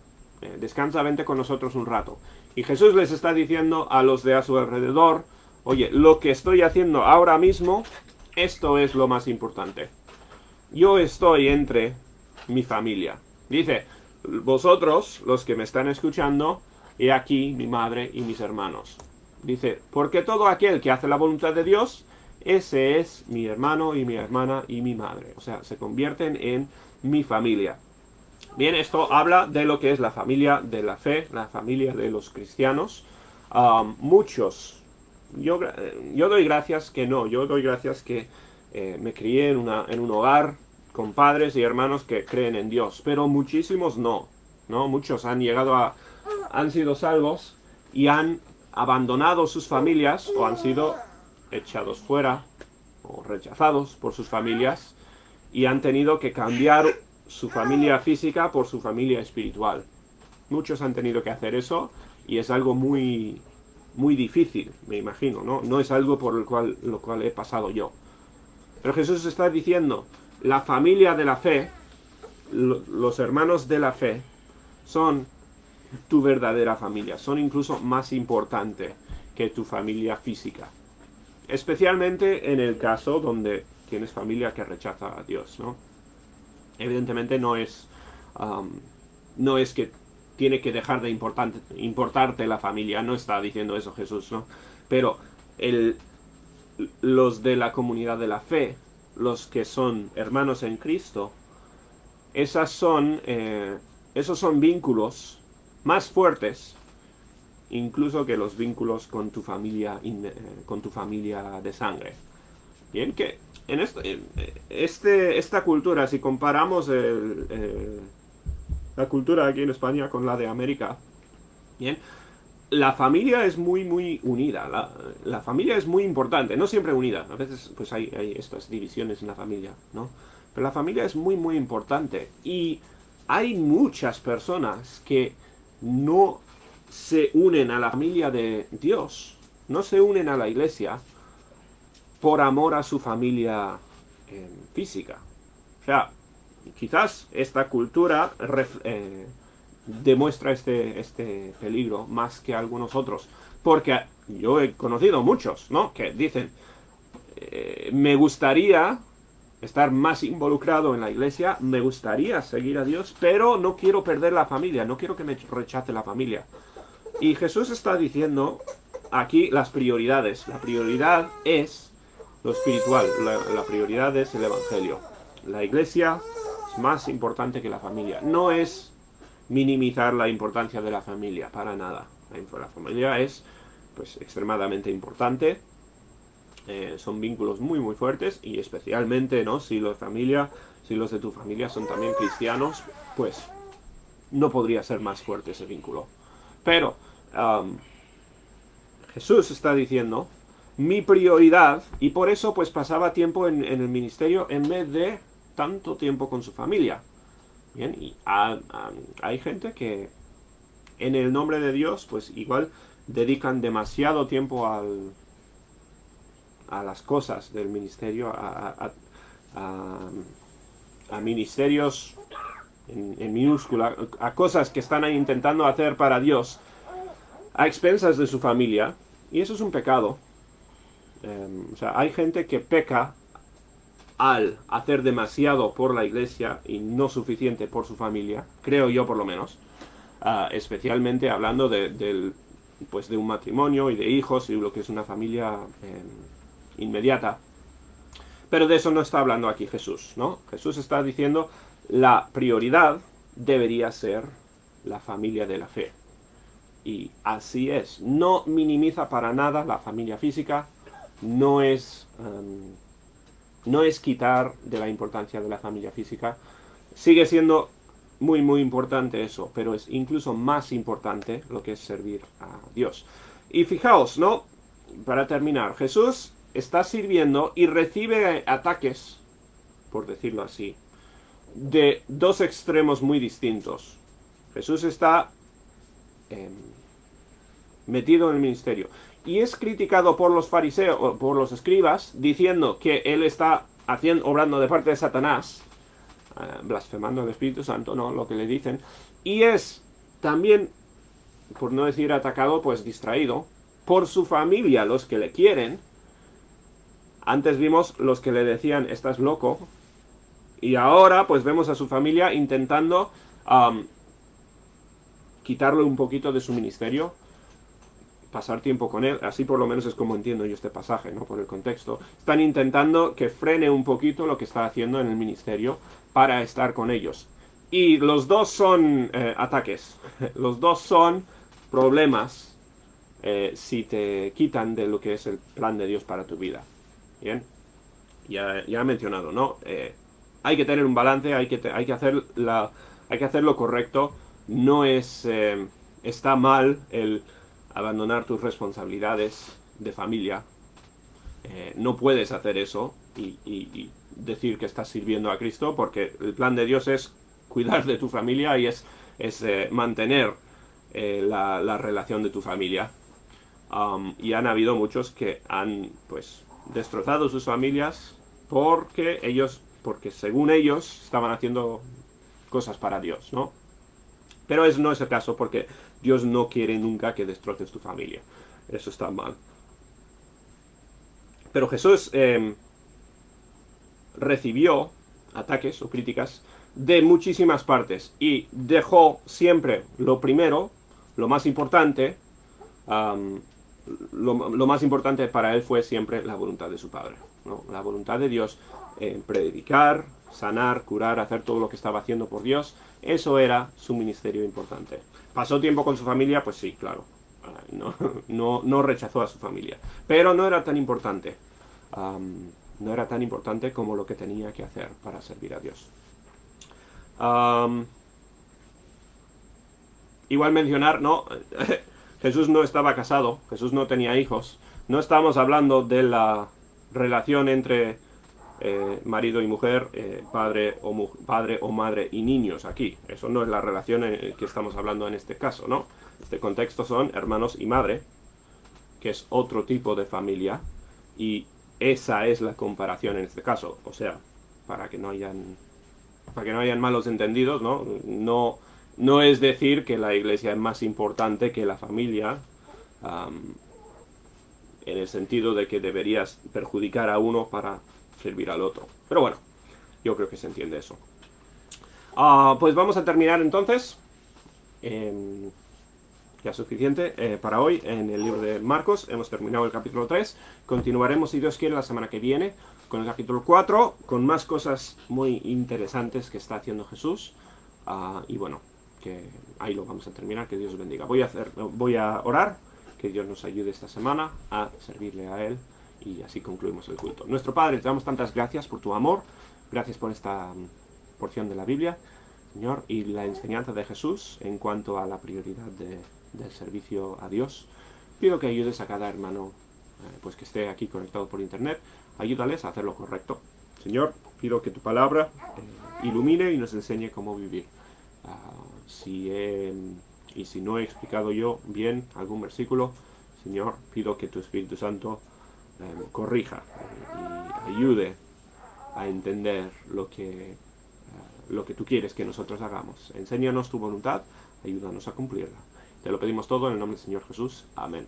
descansa, vente con nosotros un rato. Y Jesús les está diciendo a los de a su alrededor, oye, lo que estoy haciendo ahora mismo, esto es lo más importante. Yo estoy entre mi familia. Dice, vosotros, los que me están escuchando, he aquí mi madre y mis hermanos. Dice, porque todo aquel que hace la voluntad de Dios, ese es mi hermano y mi hermana y mi madre. O sea, se convierten en mi familia. Bien, esto habla de lo que es la familia de la fe, la familia de los cristianos. Muchos, yo doy gracias que no, yo doy gracias que me crié en un hogar con padres y hermanos que creen en Dios, pero muchísimos no, ¿no? Muchos han sido salvos y han abandonado sus familias o han sido echados fuera o rechazados por sus familias y han tenido que cambiar su familia física por su familia espiritual. Muchos han tenido que hacer eso y es algo muy, muy difícil, me imagino, ¿no? No es algo por lo cual he pasado yo. Pero Jesús está diciendo, la familia de la fe, los hermanos de la fe, son tu verdadera familia, son incluso más importantes que tu familia física. Especialmente en el caso donde tienes familia que rechaza a Dios, ¿no? Evidentemente no es que tiene que dejar de importarte la familia, no está diciendo eso Jesús, ¿no? Pero los de la comunidad de la fe, los que son hermanos en Cristo, esos son vínculos más fuertes incluso que los vínculos con tu familia de sangre. Bien, que en esta cultura, si comparamos la cultura aquí en España con la de América, bien, la familia es muy, muy unida. La familia es muy importante, no siempre unida. A veces pues hay estas divisiones en la familia, ¿no? Pero la familia es muy, muy importante. Y hay muchas personas que no se unen a la familia de Dios, no se unen a la iglesia por amor a su familia física. O sea, quizás esta cultura demuestra este peligro más que algunos otros. Porque yo he conocido muchos, ¿no? Que dicen, me gustaría estar más involucrado en la iglesia, me gustaría seguir a Dios, pero no quiero perder la familia, no quiero que me rechace la familia. Y Jesús está diciendo aquí las prioridades. La prioridad es lo espiritual, la prioridad es el Evangelio. La iglesia es más importante que la familia. No es minimizar la importancia de la familia, para nada. La familia es pues extremadamente importante. Son vínculos muy muy fuertes y especialmente, ¿no? Si los de tu familia son también cristianos, pues no podría ser más fuerte ese vínculo. Pero Jesús está diciendo mi prioridad, y por eso pues pasaba tiempo en el ministerio en vez de tanto tiempo con su familia. Bien, y hay gente que en el nombre de Dios pues igual dedican demasiado tiempo a las cosas del ministerio, a ministerios en minúscula, a cosas que están ahí intentando hacer para Dios a expensas de su familia, y eso es un pecado. O sea, hay gente que peca al hacer demasiado por la iglesia y no suficiente por su familia, creo yo por lo menos, especialmente hablando de un matrimonio y de hijos y lo que es una familia inmediata. Pero de eso no está hablando aquí Jesús, ¿no? Jesús está diciendo la prioridad debería ser la familia de la fe. Y así es. No minimiza para nada la familia física. No es quitar de la importancia de la familia física. Sigue siendo muy, muy importante eso. Pero es incluso más importante lo que es servir a Dios. Y fijaos, ¿no? Para terminar, Jesús está sirviendo y recibe ataques, por decirlo así, de dos extremos muy distintos. Jesús está metido en el ministerio y es criticado por los fariseos o por los escribas diciendo que él está obrando de parte de Satanás, blasfemando al Espíritu Santo, ¿no? Lo que le dicen, y es también, por no decir atacado, pues distraído por su familia, los que le quieren. Antes vimos los que le decían estás loco, y ahora pues vemos a su familia intentando quitarle un poquito de su ministerio, pasar tiempo con él. Así por lo menos es como entiendo yo este pasaje, ¿no? Por el contexto. Están intentando que frene un poquito lo que está haciendo en el ministerio para estar con ellos. Y los dos son ataques. Los dos son problemas si te quitan de lo que es el plan de Dios para tu vida. Bien, ya he mencionado, ¿no? Hay que tener un balance, hay que hacer lo correcto. No es está mal el abandonar tus responsabilidades de familia. No puedes hacer eso y decir que estás sirviendo a Cristo, porque el plan de Dios es cuidar de tu familia y es mantener la relación de tu familia. Y han habido muchos que han pues destrozado sus familias porque según ellos estaban haciendo cosas para Dios, ¿no? Pero no es el caso, porque Dios no quiere nunca que destroces tu familia. Eso está mal. Pero Jesús recibió ataques o críticas de muchísimas partes y dejó siempre lo primero, lo más importante. Lo más importante para él fue siempre la voluntad de su Padre, ¿no? La voluntad de Dios, predicar, sanar, curar, hacer todo lo que estaba haciendo por Dios. Eso era su ministerio importante. ¿Pasó tiempo con su familia? Pues sí, claro. No rechazó a su familia. Pero no era tan importante. No era tan importante como lo que tenía que hacer para servir a Dios. Igual mencionar, ¿no? Jesús no estaba casado, Jesús no tenía hijos. No estamos hablando de la relación entre marido y mujer, padre o madre y niños aquí. Eso no es la relación en que estamos hablando en este caso, ¿no? Este contexto son hermanos y madre, que es otro tipo de familia, y esa es la comparación en este caso. O sea, para que no hayan malos entendidos, ¿no? No es decir que la iglesia es más importante que la familia, en el sentido de que deberías perjudicar a uno para servir al otro. Pero bueno, yo creo que se entiende eso. Pues vamos a terminar entonces. Ya suficiente para hoy en el libro de Marcos. Hemos terminado el capítulo 3. Continuaremos, si Dios quiere, la semana que viene con el capítulo 4, con más cosas muy interesantes que está haciendo Jesús. Y bueno, que ahí lo vamos a terminar. Que Dios os bendiga. Voy a orar, que Dios nos ayude esta semana a servirle a Él, y así concluimos el culto. Nuestro Padre, te damos tantas gracias por tu amor, gracias por esta porción de la Biblia, Señor, y la enseñanza de Jesús en cuanto a la prioridad del servicio a Dios. Pido que ayudes a cada hermano pues que esté aquí conectado por internet. Ayúdales a hacer lo correcto. Señor, pido que tu palabra ilumine y nos enseñe cómo vivir. Y si no he explicado yo bien algún versículo, Señor, pido que tu Espíritu Santo corrija y ayude a entender lo que tú quieres que nosotros hagamos. Enséñanos tu voluntad, ayúdanos a cumplirla. Te lo pedimos todo en el nombre del Señor Jesús. Amén.